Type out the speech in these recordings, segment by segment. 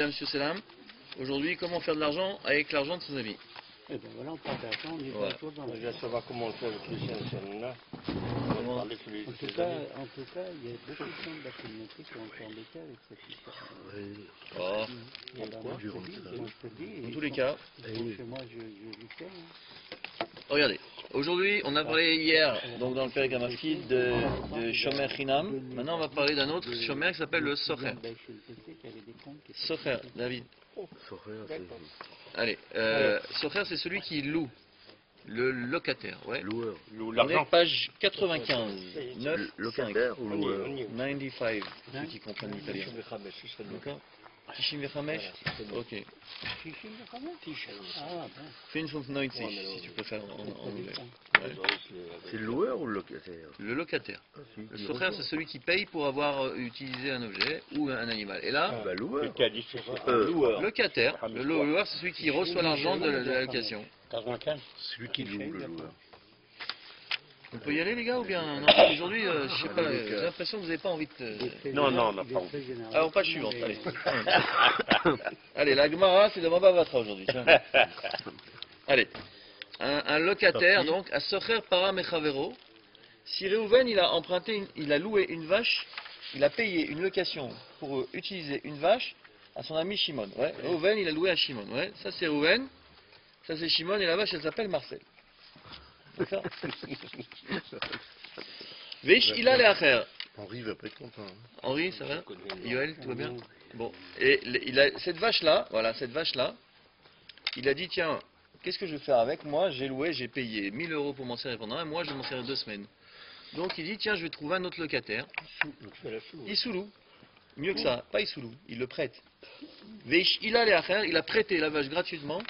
Monsieur Selam, aujourd'hui comment faire de l'argent avec l'argent de ses amis. Eh bien voilà, on parle d'argent, on est Voilà. toujours dans Je vais savoir comment on fait avec les là. Comment En tout cas, il y a beaucoup de gens de la communauté qui ont encore embêté avec cette histoire. Oh, Il y a quoi je te dis, dans tous les cas, moi je lui fais. regardez, aujourd'hui on a parlé hier, donc dans le Perek HaMafkid de Shomer Chinam. Maintenant on va parler d'un autre Shomer qui s'appelle le Socher. Socher, David. Allez, Socher c'est celui qui loue, le locataire, ouais. Loueur. On est page 95, 9, Locataire 5, ou loueur? 95, ceux qui comprennent l'italien. D'accord. Tishim Vechamesh. Ok. Fais une fonte 90 si tu préfères en anglais. Ouais. C'est le loueur ou le locataire? Le locataire. Si. Le socher c'est celui qui paye pour avoir utilisé un objet ou un animal. Et là, Bah loueur. locataire, le loueur c'est celui qui reçoit l'argent de la location. Celui qui loue, le loueur. On peut y aller les gars ou bien non, aujourd'hui, je sais pas, j'ai l'impression que vous n'avez pas envie de... Non, on n'a pas envie. Alors page suivante, allez. Allez, la Gemara c'est de Baba Batra aujourd'hui. Tiens. Allez, un locataire donc, à Socher Para Mechavero. Si Reuven il a emprunté, il a loué une vache, il a payé une location pour utiliser une vache à son ami Shimon. Ouais. Reuven il a loué à Shimon. Ouais. Ça c'est Reuven, ça c'est Shimon et la vache elle s'appelle Marcel. D'accord. Veish il a les affaires. Henri va pas être content. Hein. Henri, ça va? Yoel, tout va bien? Bon. Et il a cette vache-là, voilà, cette vache-là, il a dit, tiens, qu'est-ce que je vais faire avec? Moi, j'ai loué, j'ai payé 1000 € pour m'en servir pendant un mois, je vais m'en servir 2 semaines. Donc il dit, tiens, je vais trouver un autre locataire. Il sous-loue. Mieux que ça, pas il sous-loue, il le prête. Veish il a les affaires, il a prêté la vache gratuitement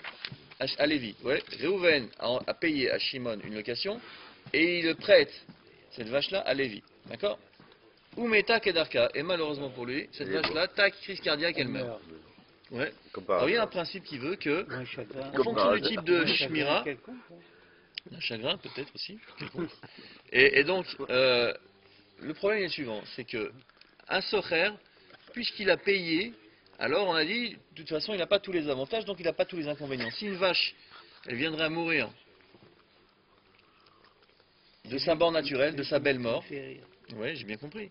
à Lévi. Ouais. Reuven a payé à Shimon une location et il le prête, cette vache-là, à Lévi. D'accord? Ou Meta Kedarka, et malheureusement pour lui, cette vache-là, tac, crise cardiaque, elle meurt. Ouais. Alors il y a un principe qui veut que, en fonction du type de Shmira, un chagrin peut-être aussi, et donc, le problème est le suivant, c'est que un socher, puisqu'il a payé, alors on a dit, de toute façon il n'a pas tous les avantages, donc il n'a pas tous les inconvénients. Si une vache, elle viendrait à mourir de sa mort naturelle, de sa belle mort, oui, j'ai bien compris.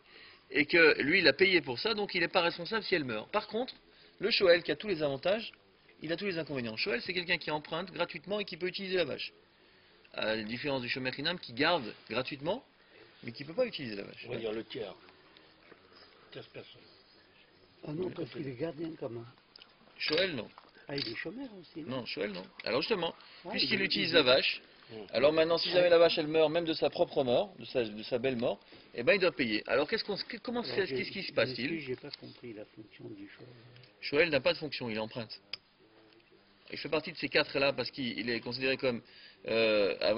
Et que lui, il a payé pour ça, donc il n'est pas responsable si elle meurt. Par contre, le Shoel, qui a tous les avantages, il a tous les inconvénients. Shoel, c'est quelqu'un qui emprunte gratuitement et qui peut utiliser la vache. À la différence du Shomer Chinam, qui garde gratuitement, mais qui ne peut pas utiliser la vache. On va dire le tiers. 15 personnes. Ah non, parce qu'il est gardien commun. Shoel, non. Ah, il est chômeur aussi. Non, Shoel, non. Alors justement, puisqu'il il- utilise la vache, alors maintenant, si jamais la vache, elle meurt, même de sa propre mort, de sa belle mort, eh ben il doit payer. Alors qu'est-ce qui se passe-t-il? J'ai pas compris la fonction du chômeur. Shoel n'a pas de fonction, il emprunte. Il fait partie de ces 4-là parce qu'il est considéré comme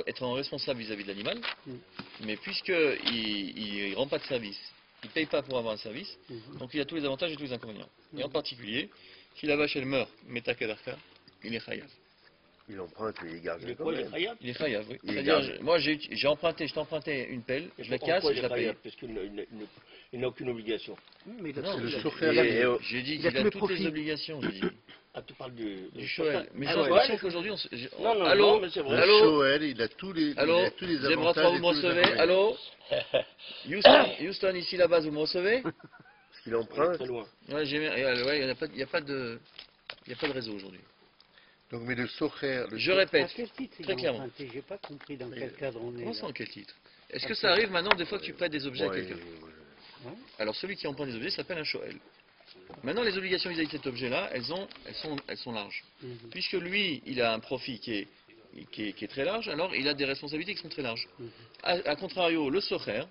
étant responsable vis-à-vis de l'animal. Mais puisqu'il ne rend pas de service, il ne paye pas pour avoir un service, donc il a tous les avantages et tous les inconvénients. Et en particulier, si la vache elle meurt, Meta Kedarka, il est chayav. Il emprunte, mais il garde Il est quand quoi, il est même. khayab? Il est chayav, oui. Il est C'est-à-dire, gardé. moi je t'ai emprunté une pelle, je la casse et je la paye. Parce qu'il n'a aucune obligation. Mais il a Non, le j'ai- socher, j'ai dit il a qu'il a tous les toutes les profits. obligations, j'ai dit. Ah, tu parles du Shoel. Mais j'ai Ah, ouais. l'impression qu'aujourd'hui, Non, non, allô, non, mais c'est vrai. Le allô, Shoel, il a tous les allô, avantages. Zebra 3, vous me recevez? Allô, Houston, ici la base, vous me recevez? Parce qu'il On est emprunte. très loin. Ouais, il n'y a pas de réseau aujourd'hui. Donc, mais le socher, Je À répète, quel titre il très a clairement. emprunté? J'ai pas compris dans quel cadre on est. Comment là. ça en quel titre? Est-ce que ça arrive maintenant des fois que tu prêtes des objets à quelqu'un? Hein? Alors celui qui emprunte des objets s'appelle un shoel. Maintenant les obligations vis-à-vis de cet objet-là, elles sont larges. Puisque lui, il a un profit qui est très large, alors il a des responsabilités qui sont très larges. A contrario, le socher,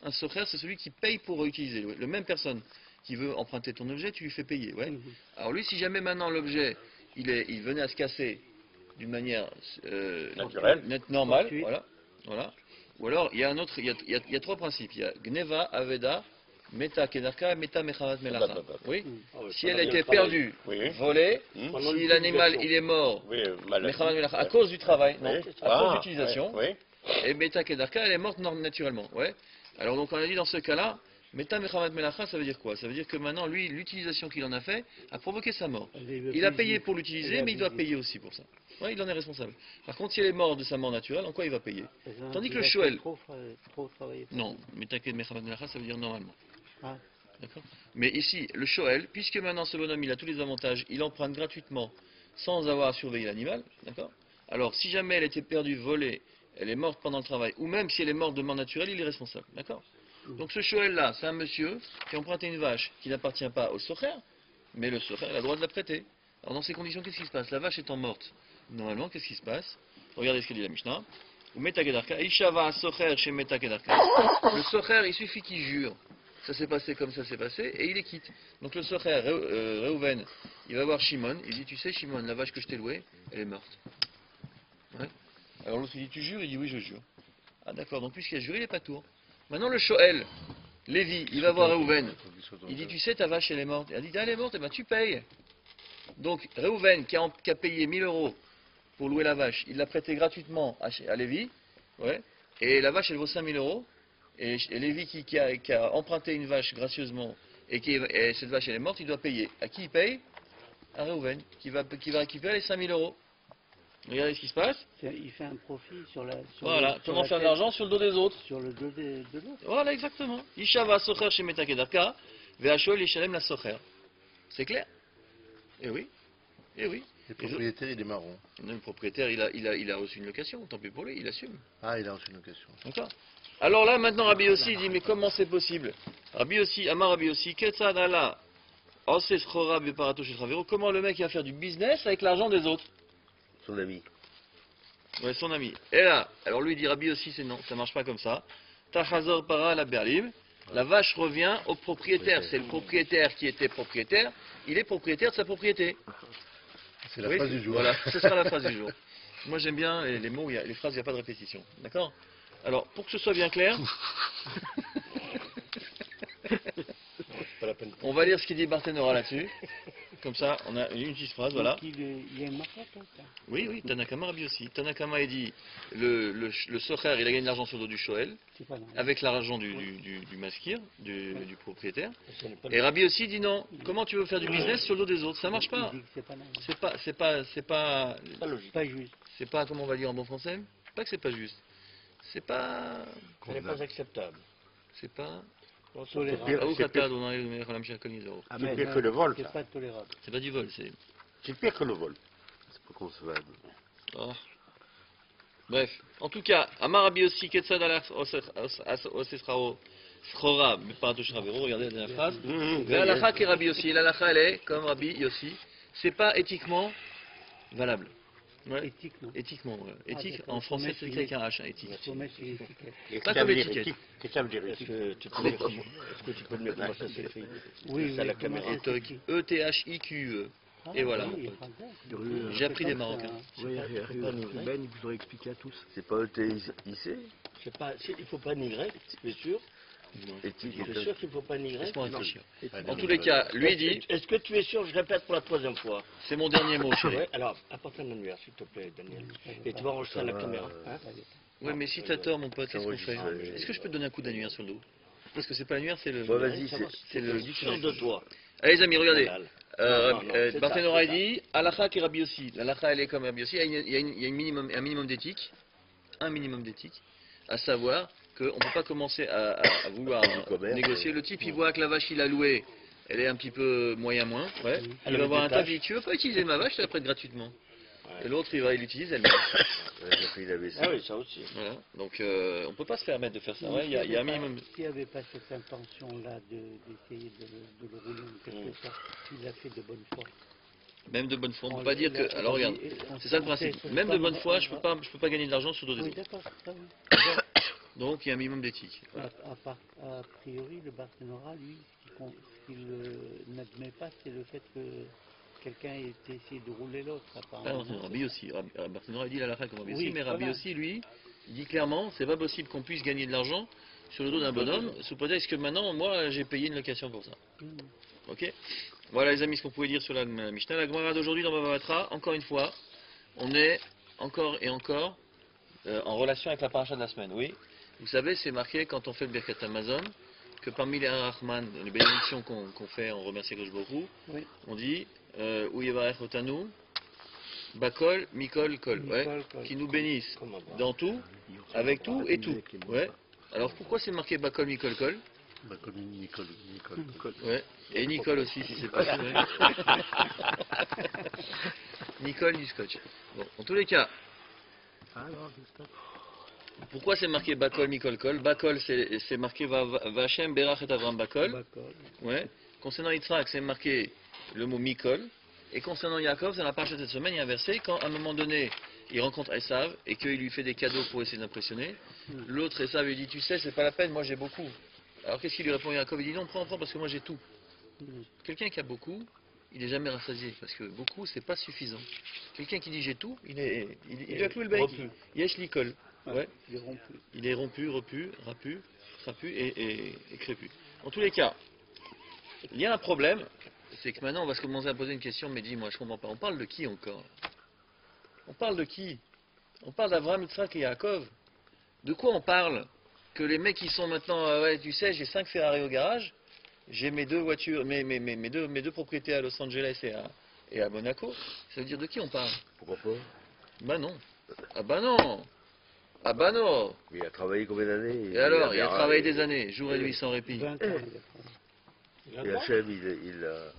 un socher c'est celui qui paye pour utiliser. Le même personne qui veut emprunter ton objet, tu lui fais payer. Ouais. Alors lui, si jamais maintenant l'objet, il venait à se casser d'une manière Naturelle. normale, Fortuite. voilà. Ou alors il y a un autre, il y a 3 principes. Il y a Gneva, Aveda, Meta Kedarka, Meta Mechavat Melacha. Oui. Ah ouais, Si ça elle va a bien été le travail. perdue, Oui. volée, Pendant si l'animal l'utilisation. il est mort, Oui, malade. Mechavat Melacha, à cause du travail, non, Oui. à cause d'utilisation, Oui. et Meta Kedarka, elle est morte naturellement. Ouais. Alors donc on a dit dans ce cas-là, Meta Mechamat Melacha, ça veut dire quoi? Ça veut dire que maintenant, lui, l'utilisation qu'il en a fait a provoqué sa mort. Il a payé pour l'utiliser, mais il doit payer aussi pour ça. Ouais, il en est responsable. Par contre, si elle est morte de sa mort naturelle, en quoi il va payer? Tandis que le Shoel. Trop travaillé. Non, Meta Mechamat Melacha, ça veut dire normalement. Ah. D'accord. Mais ici, le Shoel, puisque maintenant ce bonhomme il a tous les avantages, il emprunte gratuitement sans avoir à surveiller l'animal, d'accord? Alors si jamais elle était perdue, volée, elle est morte pendant le travail, ou même si elle est morte de mort naturelle, il est responsable, d'accord? Donc ce Shoel là, c'est un monsieur qui a emprunté une vache qui n'appartient pas au Socher, mais le Socher a le droit de la prêter. Alors dans ces conditions, qu'est-ce qui se passe? La vache étant morte, normalement, qu'est-ce qui se passe? Regardez ce que dit la Mishnah. Ou Metakedarka, Ishava Socher chez Metakedarka. Le Socher, il suffit qu'il jure. Ça s'est passé comme ça s'est passé, et il les quitte. Donc le Socher, Reuven, il va voir Shimon, il dit, tu sais Shimon, la vache que je t'ai louée, elle est morte. Ouais. Alors l'autre il dit, tu jures? Il dit, oui je jure. Ah d'accord, donc puisqu'il a juré, il est pas tour. Maintenant le Shoel, Lévi, il va voir Reuven, il dit, tu sais ta vache elle est morte. Elle dit, ah, elle est morte, et ben tu payes. Donc Reuven qui a payé 1000 euros pour louer la vache, il l'a prêté gratuitement à Lévi, ouais, et la vache elle vaut 5000 euros. Et Lévi qui a emprunté une vache gracieusement et cette vache elle est morte, il doit payer. À qui il paye? À Reuven, qui va récupérer les 5000 euros. Regardez ce qui se passe. Il fait un profit sur la. Voilà, comment faire de l'argent sur le dos des autres. Sur le dos de l'autre. Voilà, exactement. Isha va socher chez Metakedarka, Ve'ashol Yishalem la socher. C'est clair? Eh oui. Eh oui. Le propriétaire, il est marron. Le propriétaire, il a reçu une location, tant pis pour lui, il assume. Ah, il a reçu une location. D'accord. Alors là, maintenant, Rabbi Yossi, il dit, mais comment c'est possible? Rabbi Yossi, Amar Rabbi Yossi, Ketzadala, Oses Chora Beparato chez Travero, comment le mec il va faire du business avec l'argent des autres? Son ami. Ouais, son ami. Et là, alors lui il dit, Rabbi Yossi, c'est non, ça marche pas comme ça. Tachazor para la berlim, la vache revient au propriétaire. C'est le propriétaire qui était propriétaire, il est propriétaire de sa propriété. C'est la Oui, phrase du jour. Voilà, ce sera la phrase du jour. Moi j'aime bien les mots, les phrases, il n'y a pas de répétition. D'accord? Alors, pour que ce soit bien clair, Pas la peine. on va lire ce qu'il dit Barthénora là-dessus. Comme ça, on a une petite phrase, voilà. Donc, il y a une marque, ça. Oui, oui, Tanakama Rabbi aussi. Tanakama, il dit, le Socher, il a gagné de l'argent sur le dos du Shoel, C'est pas normal. avec l'argent du maskir, du propriétaire. Ce n'est pas Et Rabbi aussi dit non, comment tu veux faire du business sur le dos des autres? Ça marche pas. Il dit que c'est pas normal. pas logique. Pas juste. C'est pas, comment on va dire en bon français? Pas que c'est pas juste. C'est pas, Ce n'est pas acceptable. c'est pas, Tolérable. pire. Ah, C'est pire. c'est C'est pire que le vol, C'est ça. pas tolérable. pas du vol, c'est... C'est pire que le vol. C'est pas concevable. Oh. Bref, en tout cas, Amar Rabbi aussi, Ketzad Osesrao, Schora, Beparato Shravero, regardez la dernière phrase. Ve'alacha ke Rabbi Yossi, l'alacha elle est, comme Rabbi Yossi, c'est pas éthiquement valable. Ouais. Éthique, non. Éthiquement, ouais. Ah, Éthique, d'accord. en français c'est écrit avec un H, hein, éthique. Il faut mettre les étiquettes. Et Pas qu'est-ce comme que ça veut dire, l'étiquette. éthique? Qu'est-ce que ça veut dire, éthique? Est-ce que tu peux me dire comment ça s'écrit? Oui, Ça, la oui, caméra. comment ça s'écrit? E-T-H-I-Q-E. Ah, Et voilà. oui, Français. J'ai appris des Marocains. Oui, pas une vraie. Ben, il vous aurait expliqué à tous. C'est pas ETIC? C'est pas, il ne faut pas ni grec, tu es sûr? Éthique Tu es sûr qu'il ne faut pas ni grec? Laisse-moi réfléchir. Ah, En non, tous les cas, lui dit, Est-ce que tu es sûr? Je répète pour la troisième fois. c'est mon dernier mot, chérie. Ouais, alors, apporte un annuaire, s'il te plaît, Daniel. Et tu vas enregistrer à la caméra. Hein? Ouais, mais si t'as tort, mon pote, qu'est-ce qu'on fait? enregistré. Est-ce que je peux te donner un coup d'annuaire sur le dos? Parce que c'est pas l'annuaire, c'est le... Bon, vas-y, c'est le Sûr dictionnaire. de toi. Allez les amis, regardez. Halal. Non, non, c'est ça, Barthénora c'est il dit, Alacha qui Rabbi aussi. L'Alacha elle est comme Rabbi aussi. Il y a un minimum d'éthique. Un minimum d'éthique. À savoir qu'on ne peut pas commencer à vouloir commerce, négocier. Le type il voit que la vache qu'il a louée, elle est un petit peu moyen moins. Ouais. Il va voir un tas, il dit, tu veux pas utiliser ma vache, je te la prête gratuitement. Ouais. Et l'autre il l'utilise elle-même. J'ai pris la WC. Ah oui, ça aussi. Voilà. Donc on ne peut pas se permettre de faire ça. Ouais, il y a un minimum. S'il n'y avait pas cette intention-là d'essayer de le rouler en quelque sorte, il a fait de bonne foi. Même de bonne foi. On ne peut pas dire que. Alors regarde, c'est ça le principe. Même de bonne foi, je peux pas gagner de l'argent sur le dos des Oui, autres. d'accord, ça oui. Donc il y a un minimum d'éthique. Voilà. A priori, le Barthénora, lui, ce qu'il n'admet pas, c'est le fait que quelqu'un ait essayé de rouler l'autre. Ah, Apparemment. non, Rabbi aussi. Barthénora dit la lacha comme Rabbi Oui, aussi, mais Rabbi voilà. aussi, lui, il dit clairement, c'est pas possible qu'on puisse gagner de l'argent sur le dos d'un bonhomme, sous prétexte que maintenant, moi, j'ai payé une location pour ça. Hmm. Ok. Voilà les amis, ce qu'on pouvait dire sur la Mishnah. La Gemara d'aujourd'hui dans Bava Batra, encore une fois, on est encore et encore en relation avec la paracha de la semaine. Oui. Vous savez, c'est marqué quand on fait le Birkat Amazon que parmi les Rahman, les bénédictions qu'on fait, on remercie Kosh Baruch Hu, Oui. on dit Ou Yevarech Otanu, Bakol, Mikol, Kol. Ouais, Mikol, Kol. qui nous bénissent Comment va dans tout, avec tout et tout. Ouais. Alors pourquoi c'est marqué Bakol, Mikol, Kol? Bah, comme Nicole. Ouais. Et Nicole aussi, si c'est pas vrai. Nicole du scotch. Bon, en tous les cas, pourquoi c'est marqué Bakol, Mikol, Kol? Bakol, c'est marqué Vachem, Berach et Avram Bakol. Bakol. Ouais. Concernant Yitzhak, c'est marqué le mot Mikol. Et concernant Yaakov, dans la page de cette semaine, il y a un verset, quand à un moment donné, il rencontre Esav et qu'il lui fait des cadeaux pour essayer d'impressionner, l'autre Esav lui dit, tu sais, c'est pas la peine, moi j'ai beaucoup. Alors qu'est-ce qu'il lui répond Yaakov? Il dit, non, prends parce que moi j'ai tout. Quelqu'un qui a beaucoup, il n'est jamais rassasié, parce que beaucoup, c'est pas suffisant. Quelqu'un qui dit j'ai tout, il a cloué le bec. Yesh l'icole. Ouais. Il est rompu, repu, rapu, trapu et crépu. En tous les cas, il y a un problème, c'est que maintenant on va se commencer à poser une question, mais dis-moi, je comprends pas. On parle de qui encore? On parle de qui? On parle d'Abraham, Yitzhak et Yaakov. De quoi on parle? Que les mecs qui sont maintenant, ouais, tu sais, j'ai 5 Ferrari au garage, j'ai mes deux voitures, mes deux propriétés à Los Angeles et à Monaco. Ça veut dire de qui on parle? Pourquoi pas? Bah non. Ah bah non. Ah bah non. Mais il a travaillé combien d'années? Et alors, il a travaillé des années, jour et nuit sans répit. 20 ans, il a Et Hachem, il a...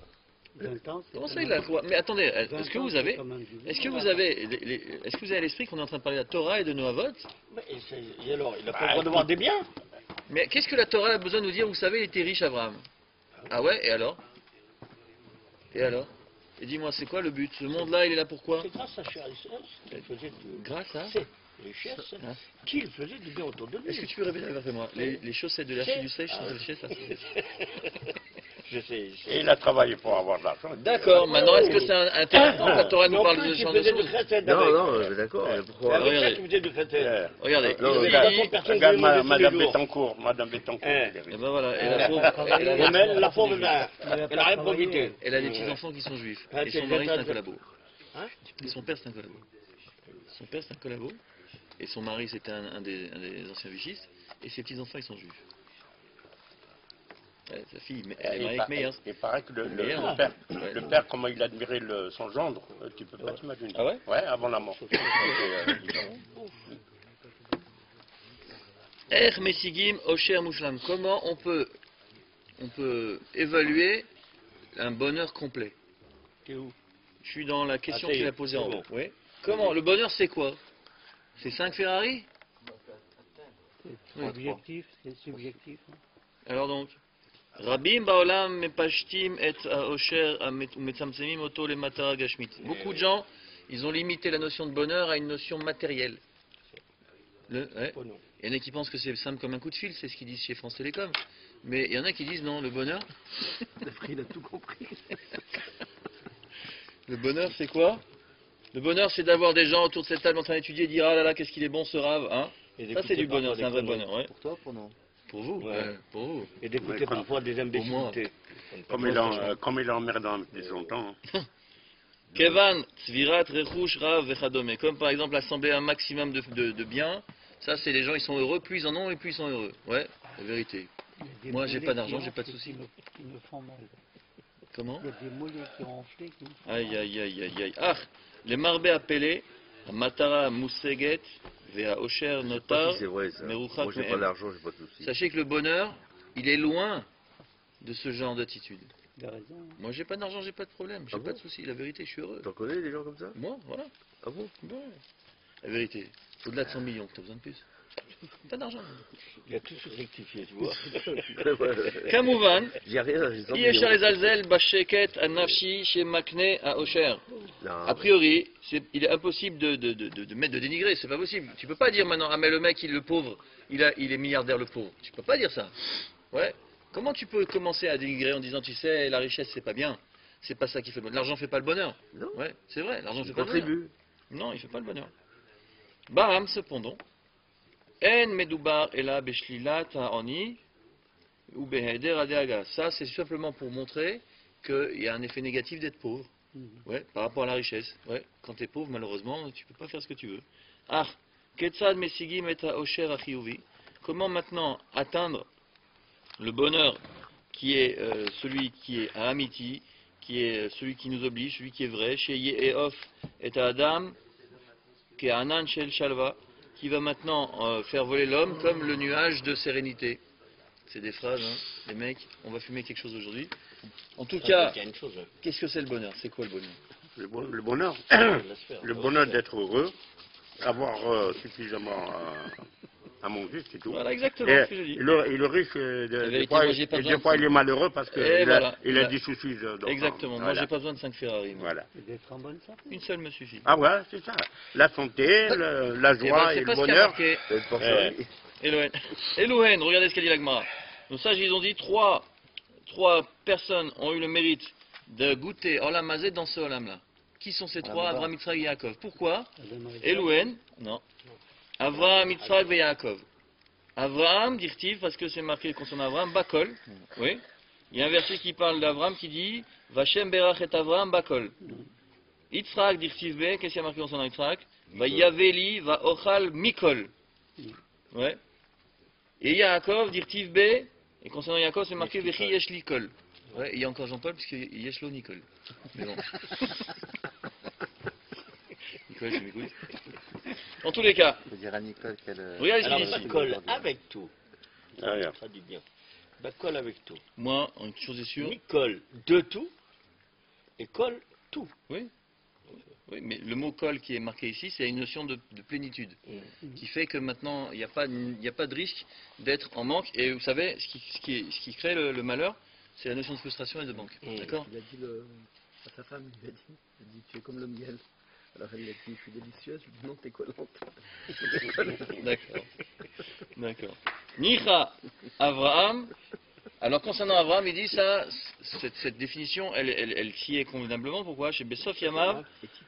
20 ans, c'est Comment ça quand il même- a quoi? Mais attendez, 20 est-ce que ans, vous c'est avez, quand même du est-ce que boulot. vous avez, est-ce que vous avez à l'esprit qu'on est en train de parler de la Torah et de Noavot? Et alors, il a pas le droit d'avoir des biens? Mais qu'est-ce que la Torah a besoin de nous dire? Vous savez, il était riche Abraham. Ah ouais, et alors? Et alors? Et dis-moi, c'est quoi le but? Ce monde-là, il est là pourquoi? C'est grâce à Cher qu'il faisait de... Grâce à... C'est richesse Hein? qu'il faisait du bien autour de lui. Est-ce que tu peux répéter avec moi? Les chaussettes de l'archi du sèche sont séchées, ça Je sais. Et il a travaillé pour avoir de l'argent. D'accord, maintenant est-ce que c'est intéressant que la Torah nous parle de ce genre de choses? Non, d'accord, mais pourquoi? Regardez. Qui faisait du chrétien. Regardez, Non, il regarde. dit... Regarde Madame Bettencourt. Madame Bettencourt. Et ben voilà, et la pauvre, elle a, Mais la pauvre, elle a rien travaillé. profité. elle a des petits-enfants qui sont juifs. Ah, Et c'est son mari, c'est un bien, collabo. Hein? Et son père, c'est un collabo. Son père, c'est un collabo. Et son mari, c'était un des anciens vichistes. Et ses petits-enfants, ils sont juifs. Ouais, sa fille, elle est mariée avec Meir. Il paraît que le Meir. père, Ouais. le père, comment il admirait son gendre, tu peux pas t'imaginer. Ah ouais? Ouais, avant la mort. Er Mesigim Osher Mushlam. Comment on peut évaluer un bonheur complet? T'es où? Je suis dans la question Ah, ça y qu'il est, a posée c'est en bon. haut. Oui. Comment? Le bonheur, c'est quoi? C'est 5 Ferrari? C'est subjectif, c'est subjectif. hein. Alors donc, Rabim Baolam Mepashtim et Osher Metzamtzemim Oto le Matara Gashmit. Beaucoup de gens, ils ont limité la notion de bonheur à une notion matérielle. Ouais. Oh non. Il y en a qui pensent que c'est simple comme un coup de fil, c'est ce qu'ils disent chez France Télécom. Mais il y en a qui disent non, le bonheur. Il a tout compris. Le bonheur, c'est quoi? Le bonheur, c'est d'avoir des gens autour de cette table en train d'étudier et dire ah là là, qu'est-ce qu'il est bon ce rave, hein? Et Ça, d'écouter c'est du parfois bonheur, des c'est un vrai conneries. bonheur, ouais. Pour toi, pour non? Pour vous, Ouais. ouais, pour vous. Et d'écouter Ouais, parfois des imbécilités. Comme il est emmerdant depuis longtemps. Kevan, Tzvirat, Rechush, Rav, Vechadome. Comme par exemple assembler un maximum de biens. Ça, c'est les gens, ils sont heureux. Plus ils en ont et plus ils sont heureux. Ouais, la vérité. Il y a des Moi, j'ai mollets pas d'argent, qui j'ai pas de enflent soucis. qui me font mal. Comment? Il y a des mollets qui ont enflé qui me font Aïe, aïe, aïe, aïe, aïe. Ah, les marbés appelés, Matara, Mousseget, Vea Osher, Je sais pas Notar, si c'est vrai ça. Meruchat, Moi j'ai pas Mehem. d'argent, j'ai pas de soucis. Sachez que le bonheur, il est loin de ce genre d'attitude. Il a raison. hein. Moi, j'ai pas d'argent, j'ai pas de problème, j'ai Ah pas bon de soucis. La vérité, je suis heureux. T'en connais des gens comme ça? Moi, voilà. Ah bon? Ouais. La vérité, au-delà de 100 millions, t'as besoin de plus. Pas d'argent. Il a tout rectifié, tu vois. Kamouvan, J'ai rien, j'ai 100 Yeshar millions. les Alzel, Basheket, Anafshi, chez Makne, à Osher. Non, A priori, il est impossible de dénigrer, c'est pas possible. Tu peux pas dire maintenant, ah mais le mec, le pauvre, il est milliardaire le pauvre. Tu peux pas dire ça. Ouais. Comment tu peux commencer à dénigrer en disant, tu sais, la richesse c'est pas bien. C'est pas ça qui fait le bonheur. L'argent fait pas le bonheur. Non. Ouais, c'est vrai, l'argent fait il pas le bonheur. contribue. Non, il fait pas le bonheur. Baham, cependant, En Medoubar Ela Beshlilat Ha'ani ou Beheder Adeaga. Ça, c'est simplement pour montrer qu'il y a un effet négatif d'être pauvre. Ouais, par rapport à la richesse. Ouais, quand tu es pauvre, malheureusement, tu peux pas faire ce que tu veux. Ah, Ketzad Mesigim et Osher Achiyuvi. Comment maintenant atteindre le bonheur qui est celui qui est à Amiti, qui est celui qui nous oblige, celui qui est vrai, chez Yehof et à Adam, qui est Anan Shel Shalva, qui va maintenant faire voler l'homme comme le nuage de sérénité. C'est des phrases, hein, les mecs, on va fumer quelque chose aujourd'hui. En tout cas, Il y a une chose. qu'est-ce que c'est le bonheur? C'est quoi le bonheur? Le bonheur, le bonheur d'être heureux, avoir suffisamment à manger, c'est tout. Voilà, exactement Et, ce que je dis. et le riche, vérité, des fois, moi, j'ai pas besoin des fois, de- il est malheureux parce qu'il Et a, voilà, il il a a- des soucis d'argent. Exactement, moi Voilà. j'ai pas besoin de 5 Ferrari. moi. Voilà. Et d'être en bonne santé. Une seule me suffit. Ah ouais, c'est ça. La santé, la Eh ben, joie c'est et le pas ce qu'il y a bonheur. marqué. C'est pour Eh. ça. Elohen. Elohen, regardez ce qu'a dit l'Agmara. Donc ça, ils ont dit trois personnes ont eu le mérite de goûter Olam Hazé dans ce Olam-là. Qui sont ces trois? Avraham, Yitzhak et Yaakov. Pourquoi? Elohen, non. Avraham, Yitzhak et Yaakov. Avraham, dit-il, parce que c'est marqué concernant Avraham, Bakol. Oui. Il y a un verset qui parle d'Avraham qui dit Vachem berach et Avraham Bakol. Yitzhak, dit-il, qu'est-ce qu'il y a marqué concernant Yitzhak? Va Yaveli, va Ochal Mikol. Ouais. Et Yaakov, dit-il, et concernant Yaakov, c'est marqué Vechi Yesh Likol. Ouais, et il y a encore Jean-Paul, puisque Yesh Lo Nicole. Mais bon. Nicole, je m'écoute. En tous les cas, Je veux dire à Nicole qu'elle. regardez ce Alors, qu'il dit ici. Bacol avec tout. Ah, rien. Traduit bien. Bacol avec tout. Moi, une chose est sûre. Nicole de tout. Et colle tout. Oui. Oui, mais le mot col qui est marqué ici, c'est une notion de plénitude, qui fait que maintenant, il n'y a pas de risque d'être en manque. Et vous savez, ce qui crée le malheur, c'est la notion de frustration et de manque. D'accord? Il a dit à sa femme, il a dit tu es comme le miel. Alors elle lui a dit je suis délicieuse, je lui ai dit non t'es collante. D'accord. D'accord. Nicha Avraham. Alors concernant Avraham, il dit ça, cette définition, elle s'y est convenablement. Pourquoi? Chez Besof Yamav,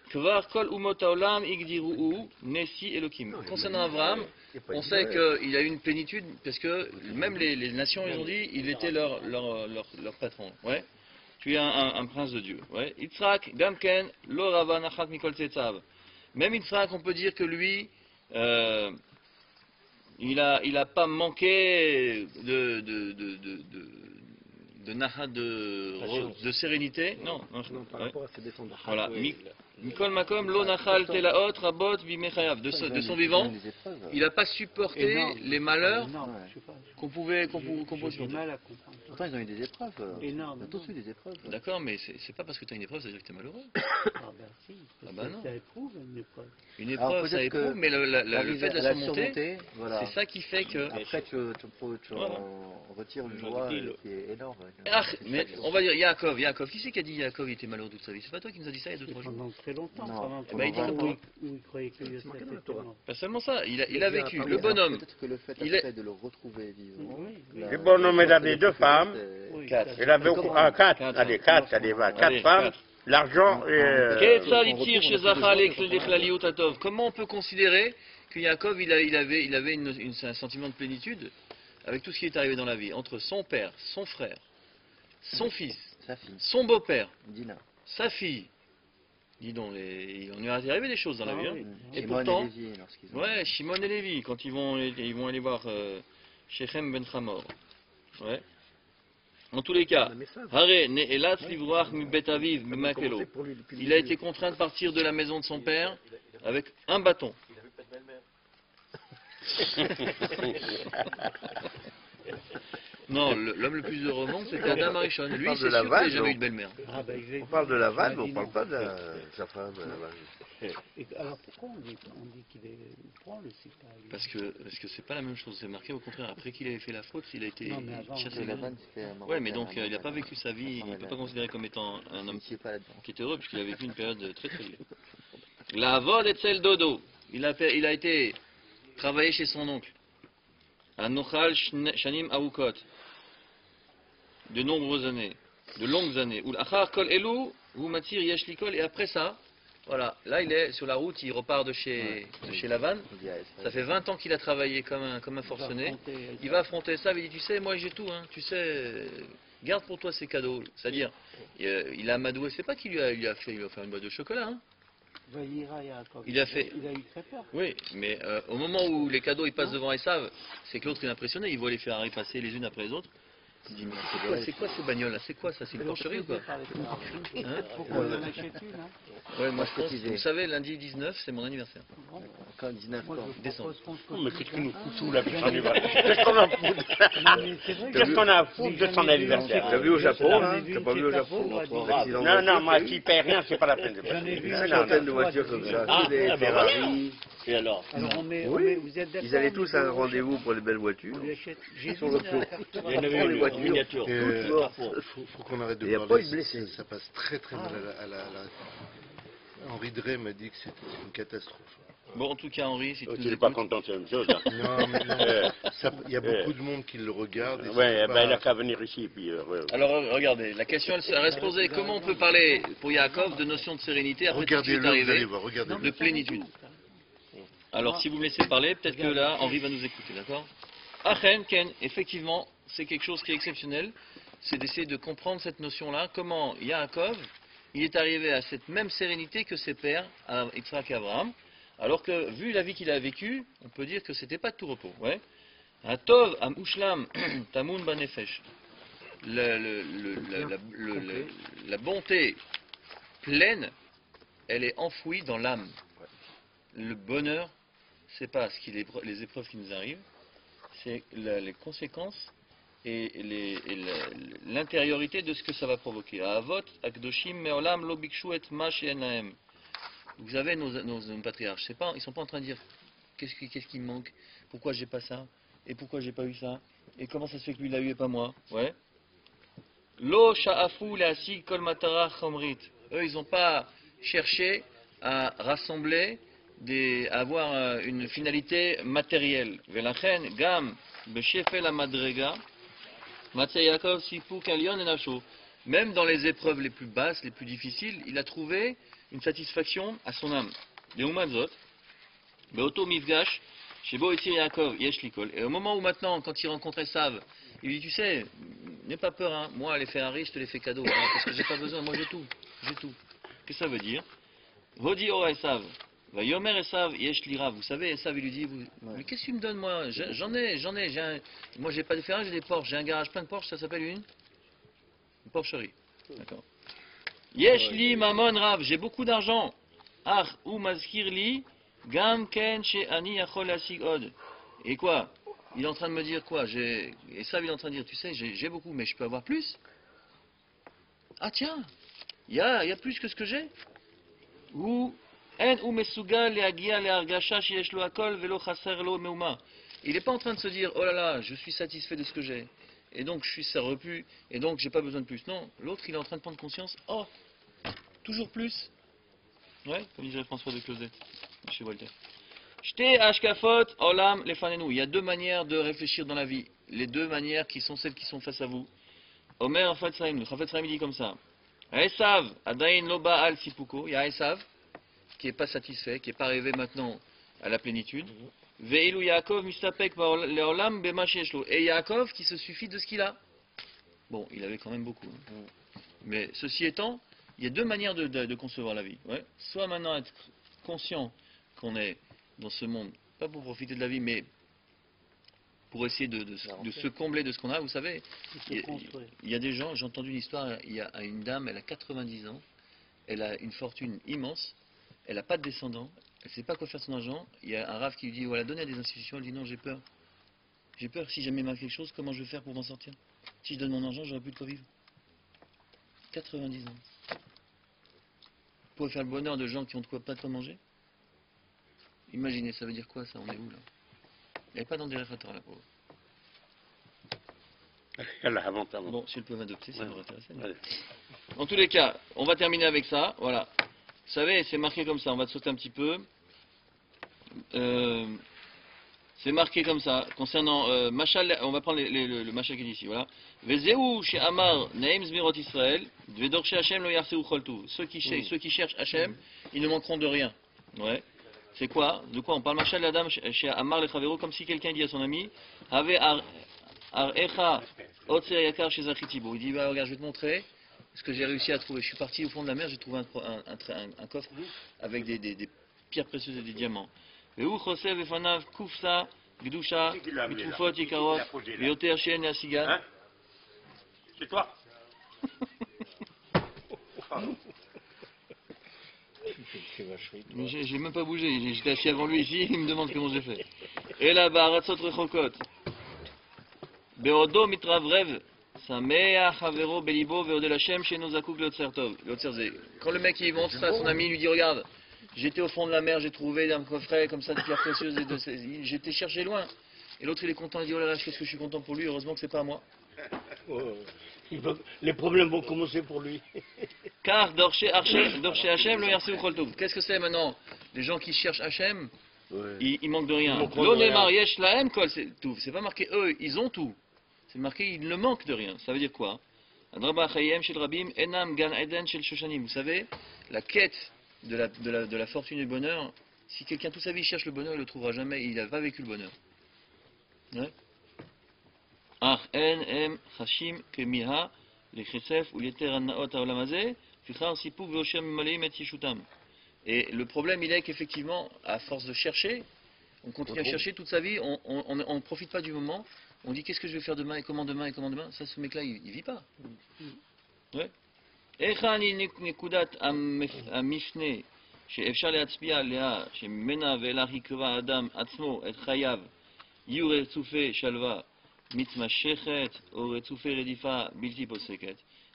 Kvar Kol Umot Haolam Igdiru'u Nesi Elokim. Concernant Avraham, on sait qu'il a eu une plénitude, parce que même les nations, ils ont dit, il était leur patron. Ouais. Tu es un prince de Dieu. Ouais. Yitzhak, Gamken, Lo Rava Nachat Mikol Tzetzav. Même Yitzhak, on peut dire que lui, il a pas manqué de nahat de sérénité. Non, Non, par ouais. rapport à ses descendants. Voilà. Oui, Mikol Makom, Lo Nachal Telaot, Rabot, Bimechayav. De son vivant, il n'a pas supporté Énorme. les malheurs Non, Ouais. je sais pas. qu'on pouvait J'ai du supporter. mal à comprendre. Pourtant ils ont eu des épreuves. Énorme. Ils ont tous eu des épreuves. D'accord, mais c'est pas parce que tu as une épreuve, ça veut dire que tu es malheureux. Ah ben si, Ah ben non. ça éprouve une épreuve. Une Alors, épreuve, ça peut-être que éprouve, mais le Arriver fait de à la surmonter, voilà. c'est ça qui fait que... Après tu Voilà. en retires une joie qui est énorme. Ah, mais on va dire Yaakov, qui c'est qui a dit Yaakov il était malheureux toute sa vie? C'est pas toi qui nous a dit ça il y a 2-3 jours? Pendant très longtemps. Non. Pendant Eh ben, il dit comme toi. où il croyait que Yosef marqué dans la était Torah. mort. Pas seulement ça, il a vécu, Ah oui, le alors bonhomme. Peut-être que le fait il est- après de le retrouver vivant. Oui, oui. Le bonhomme, il avait deux femmes. Oui, Quatre. ça- Il avait quatre. Quatre. Allez, quatre, allez, va. Allez, Quatre femmes. quatre. L'argent Comment on peut considérer que Yaakov il avait un sentiment de plénitude avec tout ce qui est arrivé dans la vie, entre son père, son frère, son fils, Sa fille, son beau-père, Dina. sa fille. Dis donc, on lui est arrivé des choses dans la Ah vie. hein. oui. Et Shimon pourtant, Lévi, lorsqu'ils ont- ouais, Shimon et Lévi, quand ils vont aller voir Shechem ben Hamor. Ouais. En tous les cas, Hare ne'elatz livroach mi bet aviv b'makelo. Il a été contraint de partir de la maison de son père avec un bâton. Non, l'homme le plus heureux au monde, c'était Adam Arishon. Lui, parle c'est de la sûr qu'il n'a vache, jamais non eu de belle-mère. Ah ben, On parle de la vanne, mais on dit parle non. pas de sa femme. la vache. Et alors pourquoi on dit qu'il prend le sida lui Parce que c'est pas la même chose. C'est marqué au contraire. Après qu'il avait fait la faute, il a été Non, mais avant, chassé. La vanne, c'était un Ouais, mais Marocain, donc il n'a pas vécu sa vie. Il ne peut pas considérer comme étant un homme initié pas là-dedans. qui est heureux, puisqu'il a vécu une période très très dure. La vod et celle dodo. Il a été travailler chez son oncle. À Nochal Shanim Aoukot. De nombreuses années. De longues années. Ou l'achar kol elou, ou matir yesh likol. Et après ça, voilà. Là, il est sur la route, il repart de chez Lavan. On dit, ah, Ça fait 20 ans qu'il a travaillé comme un forcené. Il va affronter ça, il dit, tu sais, moi j'ai tout, hein. Tu sais, garde pour toi ces cadeaux. C'est-à-dire, il a amadoué, c'est pas qu'il lui a fait une boîte de chocolat, hein. Il a fait- Il a eu très peur. Oui, mais au moment où les cadeaux ils passent devant Esav, c'est que l'autre est impressionné, il voit les Ferrari passer les unes après les autres. Dis-moi, c'est quoi ces bagnoles là? C'est quoi ça? C'est une porcherie ou quoi? Hein? Pourquoi on en achète une hein? Ouais, moi je pense, vous savez, lundi 19, c'est mon anniversaire. Quand 19 Moi, ans. je Décembre. propose qu'on Oh, mais se qu'est-ce qui nous dise, fout hein. tout là pour son anniversaire? Qu'est-ce qu'on a à foutre Non, mais c'est vrai que- Qu'est-ce qu'on a à foutre de son anniversaire? T'as vu au Japon, J'en ai hein? vu T'as une pas vu au chez Japon? Carrefour, L'accident de Non, non, voiture, moi, t'as vu? s'il paye rien, c'est pas la peine de J'en ai vu Une une centaine de chez voitures Carrefour, comme ça, Ah, tous des ah, ben Ferrari. Et alors Alors on met, Oui. vous êtes d'accord? Ils allaient on tous met à un deux rendez-vous rochettes. pour les belles voitures. On lui achète. J'ai Sur vu le ça tour. à Carrefour. Il y en avait les une voitures. miniature. Toutes mortes. Faut qu'on arrête de Et y a pas parler. eu de blessés. Ça passe très très mal à la. Henri Drey m'a dit que c'était une catastrophe. Bon, en tout cas, Henri, si tu Tu nous n'es pas écoutes, content, c'est la même chose. Hein. Non, mais non. Il y a beaucoup de monde qui le regarde. Et Ouais, c'est ben, pas- il a qu'à venir ici. Et puis, alors regardez, la question elle reste posée. Comment on peut parler pour Yaakov de notion de sérénité après tout ce qui est Regardez-le, vous allez arrivé, voir, regardez-le. de plénitude? Alors, si vous me laissez parler, peut-être que là, Henri va nous écouter, d'accord? Achen, Ken, effectivement, c'est quelque chose qui est exceptionnel. C'est d'essayer de comprendre cette notion-là. Comment Yaakov, il est arrivé à cette même sérénité que ses pères, Yitzhak et Abraham. Alors que, vu la vie qu'il a vécue, on peut dire que c'était pas de tout repos. Ouais. Tov, am ushlam, tamun banefesh. La bonté pleine, elle est enfouie dans l'âme. Le bonheur, c'est pas les épreuves qui nous arrivent, c'est les conséquences et l'intériorité de ce que ça va provoquer. Avot, akdoshim, meolam, lo bikshu et ma she'enahem. Vous avez nos patriarches, c'est pas, ils sont pas en train de dire qu'est-ce qui me manque, pourquoi j'ai pas ça, et pourquoi j'ai pas eu ça, et comment ça se fait que lui l'a eu et pas moi. Ouais. Lo sha'afu le'asig kol matara chomrit. Eux, ils n'ont pas cherché à rassembler, à avoir une finalité matérielle. Velachen gam b'shefel hamadrega Matzeh Yaakov sipuk alyon enasho. Même dans les épreuves les plus basses, les plus difficiles, il a trouvé une satisfaction à son âme. Leumazot, beoto mifgash, shebo etzir Yaakov yesh likol. Et au moment où maintenant, quand il rencontre Esav, il lui dit, tu sais, n'aie pas peur, hein, moi les Ferrari, je te les fais cadeau, hein, parce que j'ai pas besoin, moi j'ai tout. Qu'est-ce que ça veut dire? Vodi o Esav, va yomer Esav yesh lira. Vous savez, Esav il lui dit, mais qu'est-ce que tu me donnes moi? J'en ai, moi j'ai pas de Ferrari, j'ai des Porsche, j'ai un garage plein de Porsche, ça s'appelle une porcherie. D'accord. Yesh li mamon rav, j'ai beaucoup d'argent. Ach ou mazkir li gam ken she ani yachol asig od. Et quoi? Il est en train de me dire quoi? Et ça, il est en train de dire, tu sais, j'ai beaucoup, mais je peux avoir plus? Ah tiens, il y a plus que ce que j'ai. Ou en ou mesugal leagia leargasha sheyesh lo akol velo chaser lo meuma. Il n'est pas en train de se dire, oh là là, je suis satisfait de ce que j'ai. Et donc je suis ça repu, et donc j'ai pas besoin de plus. Non, l'autre il est en train de prendre conscience, oh, toujours plus. Ouais, comme disait François de Closet, chez Voltaire. Shte ashkafot olam lefanenu. Il y a deux manières de réfléchir dans la vie. Les deux manières qui sont celles qui sont face à vous. Omer Chafetz Chaim, le Chafetz Chaim dit comme ça. Esav adain lo ba'al sipuko. Il y a Esav qui est pas satisfait, qui est pas arrivé maintenant à la plénitude. Ve'ilu Yaakov mistapek leolam bema sheyeshlo. Et Yaakov qui se suffit de ce qu'il a. Bon, il avait quand même beaucoup. Hein. Mais ceci étant, il y a deux manières de concevoir la vie. Ouais. Soit maintenant être conscient qu'on est dans ce monde, pas pour profiter de la vie, mais pour essayer de se combler de ce qu'on a. Vous savez, il y a des gens, j'ai entendu une histoire, il y a une dame, elle a 90 ans, elle a une fortune immense, elle n'a pas de descendants, elle ne sait pas quoi faire de son argent. Il y a un rave qui lui dit, voilà, donnez à des institutions. Elle dit, non, j'ai peur. J'ai peur, si jamais il m'arrive quelque chose, comment je vais faire pour m'en sortir? Si je donne mon argent, j'aurai plus de quoi vivre. 90 ans. Pour faire le bonheur de gens qui ont pas de quoi manger. Imaginez, ça veut dire quoi ça? On est où là? Elle n'est pas dans des réfractoires la pauvre. Elle a avantage. Bon, si elle peut m'adopter, ça m'aurait intéressé. Allez. En tous les cas, on va terminer avec ça. Voilà. Vous savez, c'est marqué comme ça. On va sauter un petit peu. C'est marqué comme ça. Concernant Machal, on va prendre le Machal qui est ici. Voilà. Vezeu chez Amar Naim Zmirot Israël. Vedor chez Hachem lo yarseu choltu. Ceux qui cherchent Hachem, ils ne manqueront de rien. Ouais. C'est quoi? De quoi on parle? Machal Adam chez Amar le Chavero, comme si quelqu'un dit à son ami, Have Ar-Echa Otser Yakar chez Zachitibo. Il dit, bah, regarde, je vais te montrer ce que j'ai réussi à trouver. Je suis parti au fond de la mer, j'ai trouvé un coffre avec des pierres précieuses et des diamants. Veu Choseh Vefanav Kufsa Gdusha Mitrufot Yikarot Vyoter Shen Asigan. C'est toi. Pardon. C'est vacherie, toi. Mais j'ai même pas bougé, j'étais assis avant lui ici, il me demande comment j'ai fait. Et là, Baratzot Rechokot. Beodo mitravrev. Samea Havero Belibo Veodel Hashem chez nos Zakouk Lotzertov. Quand le mec il montre ça à son ami, il lui dit regarde, j'étais au fond de la mer, j'ai trouvé un coffret comme ça de pierres précieuses et j'étais cherché loin. Et l'autre il est content, il dit oh là là, qu'est-ce que je suis content pour lui, heureusement que c'est pas à moi. Les problèmes vont commencer pour lui. Car Dorche Hashem le Yarse Ucholtov. Qu'est-ce que c'est maintenant? Les gens qui cherchent Hashem, ils manquent de rien. L'Onemar Yesh Lahem Kol, c'est tout. C'est pas marqué eux, ils ont tout. C'est marqué, il ne manque de rien. Ça veut dire quoi? Vous savez, la quête de la fortune et du bonheur, si quelqu'un toute sa vie cherche le bonheur, il ne le trouvera jamais, il n'a pas vécu le bonheur. Ouais. Et le problème, il est qu'effectivement, à force de chercher, on continue à chercher toute sa vie, on ne profite pas du moment. On dit qu'est-ce que je vais faire demain et comment demain et comment demain. Ça, ce mec-là, il vit pas. Ouais.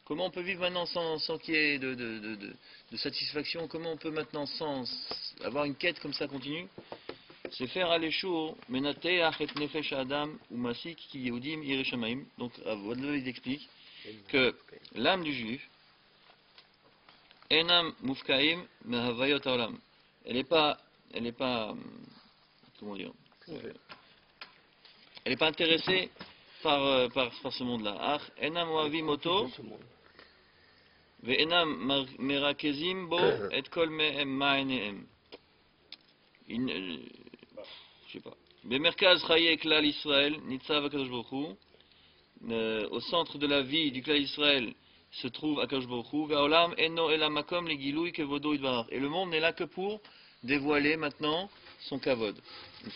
Comment on peut vivre maintenant sans qu'il y ait de satisfaction? Comment on peut maintenant sans avoir une quête comme ça continue? C'est faire aller chaud, menateach et nefesh adam ou masik ki yehudim yireh shamayim. Donc, Vodleu il explique que l'âme du juif, enam mufkaim mehavayot haolam. Elle n'est pas, comment dire, elle n'est pas intéressée par ce monde-là. Ach enam oavim oto, ve enam merakezim bo et kol mehem ma'anehem. Je sais pas. Bemerkaz Chaye Klal Israël, Nitzav Akadosh Baruch Hu. Au centre de la vie du Klal Israël se trouve Akadosh Baruch Hu. Ve'olam eno elamakom le gilui kevodo idvarach. Et le monde n'est là que pour dévoiler maintenant son kavod.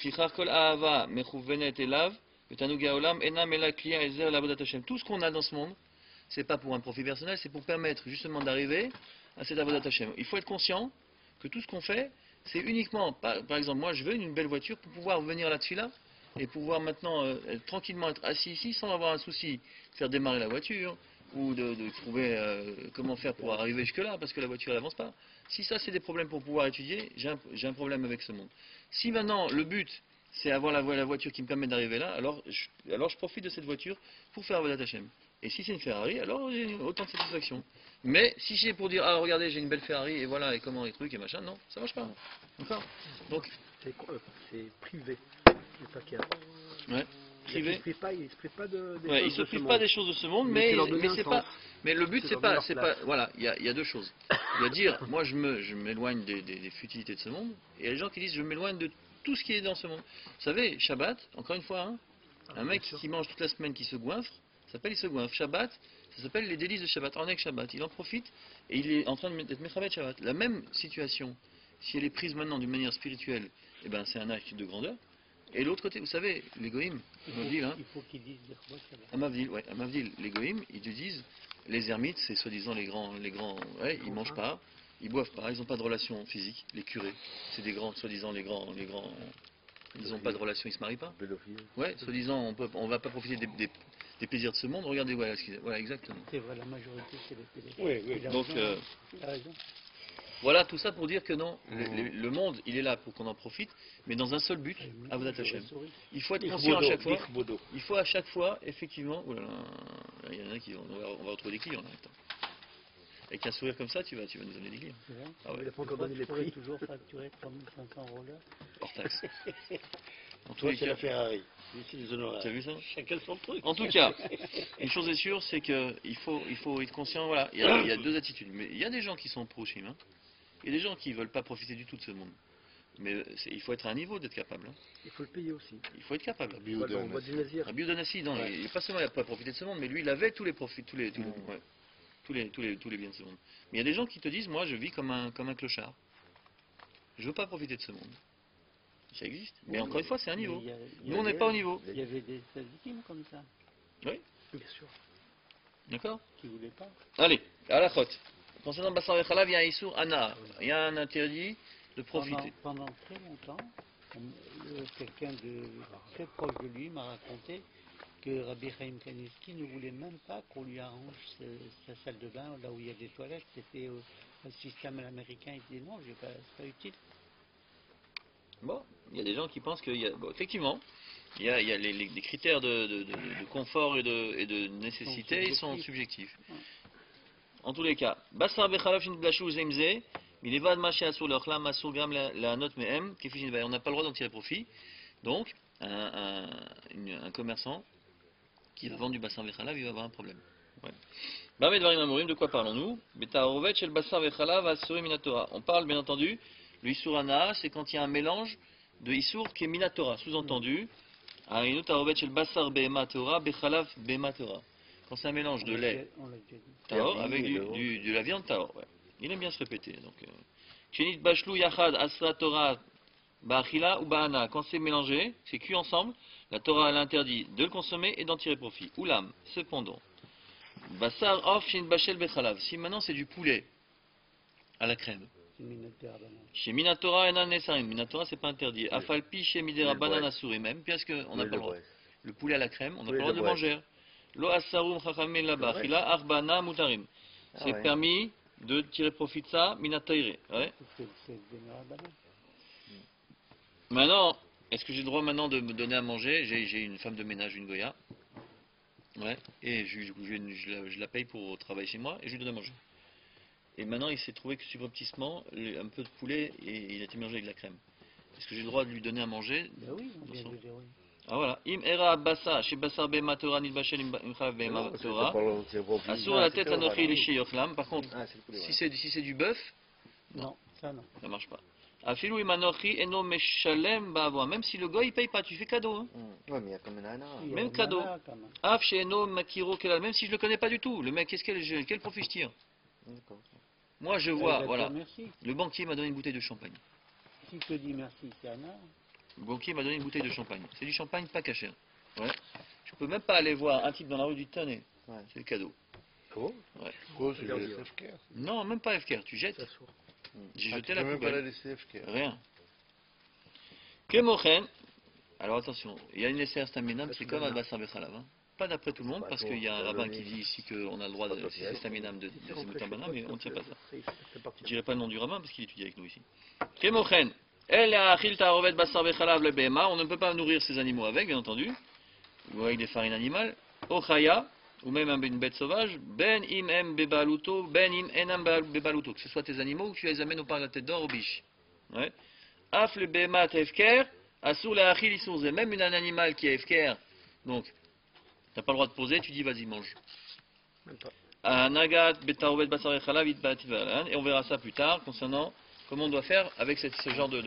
Fichar kol ahava mechouvenet elav. Vetanu gaolam enam ela kliya ezer labodat Hashem. Tout ce qu'on a dans ce monde, c'est pas pour un profit personnel, c'est pour permettre justement d'arriver à cette avodat Hashem. Il faut être conscient que tout ce qu'on fait, c'est uniquement, par exemple, moi je veux une belle voiture pour pouvoir venir là-dessus là et pouvoir maintenant tranquillement être assis ici sans avoir un souci de faire démarrer la voiture ou de trouver comment faire pour arriver jusque là parce que la voiture n'avance pas. Si ça c'est des problèmes pour pouvoir étudier, j'ai un problème avec ce monde. Si maintenant le but c'est avoir la voiture qui me permet d'arriver là, alors je profite de cette voiture pour faire Avodat Hashem. Et si c'est une Ferrari, alors j'ai autant de satisfaction. Mais si j'ai pour dire, ah regardez, j'ai une belle Ferrari, et voilà, et comment les trucs, et machin, non, ça marche pas. D'accord? Donc, c'est privé, le paquet. Ouais, privé. Il ne se prive pas il se prive pas des choses de ce monde, mais c'est pas. Mais le but, c'est pas. Voilà, il y a deux choses. Il y a dire, moi je m'éloigne des futilités de ce monde, et il y a des gens qui disent, je m'éloigne de tout ce qui est dans ce monde. Vous savez, Shabbat, encore une fois, hein, un mec qui mange toute la semaine, qui se goinfre, il se goinfre. Shabbat, ça s'appelle les délices de Shabbat. En Shabbat, il en profite et il est en train d'être Mechavet Shabbat. La même situation, si elle est prise maintenant d'une manière spirituelle, eh ben, c'est un acte de grandeur. Et l'autre côté, vous savez, les goïms, il faut qu'ils disent à Mavdil, les goïms, ils te disent, les ermites, c'est soi-disant les grands, ouais, ils mangent pas, ils boivent pas, ils n'ont pas de relation physique. Les curés, c'est des grands, soi-disant les grands, ils n'ont pas de relation, ils se marient pas. Ouais, soi-disant, on va pas profiter des plaisirs de ce monde. Regardez, voilà, exactement. C'est vrai, la majorité, c'est les pédophiles. Oui. Donc, voilà, tout ça pour dire que non, le monde, il est là pour qu'on en profite, mais dans un seul but, Avodat Hashem. Il faut être conscient à chaque fois. Il faut à chaque fois, effectivement, oh là là, il y en a qui on va retrouver des clients là. Avec un sourire comme ça, tu vas nous amener des clients. Ah ouais. Il n'a pas encore donné les prix. Toujours facturer 3500 rollers. Hors taxe. En tout cas, c'est la Ferrari. Ici, les honoraires. Tu as vu ça? Chacun son truc. En tout cas, une chose est sûre, c'est qu'il faut être conscient. Voilà, il y a deux attitudes. Mais il y a des gens qui sont pro-chim. Hein. Il y a des gens qui ne veulent pas profiter du tout de ce monde. Mais il faut être à un niveau d'être capable. Hein. Il faut le payer aussi. Il faut être capable. On voit du Nazir. Rabbi Udanassi, il n'est pas seulement il n'a pas profité de ce monde, mais lui, il avait tous les profits, tous les biens de ce monde. Mais il y a des gens qui te disent, moi, je vis comme un clochard. Je ne veux pas profiter de ce monde. Ça existe. Mais encore une fois, c'est un niveau. Nous, on n'est pas au niveau. Il y avait des victimes comme ça. Oui. Bien sûr. D'accord? qui ne voulait pas. Allez, à la khote. Concernant Bassar Vechalav, il y a un Issour Ana. Il y a un interdit de profiter. Pendant très longtemps, quelqu'un de très proche de lui m'a raconté que Rabbi Chaim Kanievski ne voulait même pas qu'on lui arrange sa salle de bain, là où il y a des toilettes. C'était un système américain. Il dit non, c'est pas utile. Bon, il y a des gens qui pensent qu'il y a. Bon, effectivement, il y a les critères de confort et de nécessité, ils sont subjectifs. En tous les cas, Bassar Bechalav Shin Blashou Zemze, Milevad Maché Asur Leochlam Asur Gram la note Mehem, Kefishin Bay. On n'a pas le droit d'en tirer profit. Donc, un commerçant qui va vendre du Bassar Bechalav, il va avoir un problème. Ouais. Bamed Varim Amorim, de quoi parlons-nous? Betarovet Shel Bassar Bechalav Asur Minatora. On parle bien entendu, le Issour Ana, c'est quand il y a un mélange de Issour qui est Minatora, sous-entendu. Arinu Tarovet Shel Bassar Behema Torah, Bechalav Behema Torah. Quand c'est un mélange de lait Taor avec de la viande Taor. Ouais. Il aime bien se répéter. Donc, Chenit Bachlou Yachad Asra Torah Ba'achila ou Ba'ana. Quand c'est mélangé, c'est cuit ensemble, la Torah elle interdit de le consommer et d'en tirer profit. Oulam, cependant. Bassar Of Shin Bachel Bechalav. Si maintenant c'est du poulet à la crème. Chez Minatora et Nanesarim. Minatora c'est pas interdit. Afalpi chez Midera Banana Souri même, puisque on n'a pas le droit. Le poulet à la crème, on n'a pas le droit de le manger. Lo asarum chachamim labachila arbana mutarim. C'est permis de tirer profit de ça, minataire. Ouais. Maintenant, est-ce que j'ai le droit maintenant de me donner à manger? J'ai une femme de ménage, une Goya. Ouais. Et je la paye pour travailler chez moi et je lui donne à manger. Et maintenant, il s'est trouvé que subrepticement, un peu de poulet et il a été mélangé avec de la crème. Est-ce que j'ai le droit de lui donner à manger? Ben oui, on vient de dire oui. Ah voilà. Im era bassa chez Bassar Behema Torah nidbachel im chav Behema Torah. Assur la tête anochi liché yochlam. Par contre, si c'est du bœuf, non, ça non. Ça marche pas. Afilou im anochi eno meshalem ba'avoa. Même si le gars il paye pas, tu fais cadeau. Hein. Ouais, mais il y a comme un ana. Même cadeau. Af chez eno makiro kelal. Même si je le connais pas du tout. Le mec, quel profit je tire? Moi je vois, voilà. Le banquier m'a donné une bouteille de champagne. Si te dit merci, c'est Anna. Le banquier m'a donné une bouteille de champagne. C'est du champagne pas caché. Ouais. Je peux même pas aller voir un type dans la rue du Tanné. Ouais. C'est le cadeau. Comment? Ouais. Oh, c'est le FKR. Non, même pas FKR. Tu jettes. J'ai jeté la poubelle. Tu peux même pas la laisser FKR. Rien. Kemochen. Alors attention, il y a une SR Staminam, c'est comme à Bassar Bechalav. Hein. Pas d'après tout le monde, parce qu'il y a un rabbin qui dit ici qu'on a le droit, si c'est Staminam, de se mettre en banane, mais on ne tient pas ça. Je ne dirai pas le nom du rabbin, parce qu'il étudie avec nous ici. Kemochen. On ne peut pas nourrir ces animaux avec, bien entendu, ou avec des farines animales. Ochaya, ou même une bête sauvage. Ben im em bebaluto, ben im enam bebaluto. Que ce soit tes animaux ou que tu les amènes au parc de la tête d'or, au biche. Ouais. Af le behemat efker, asur la achil isourze. Même un animal qui est efker, donc, tu n'as pas le droit de poser, tu dis vas-y, mange. Nagat betarovet basar echalav it bativalan. Et on verra ça plus tard concernant comment on doit faire avec ce genre de...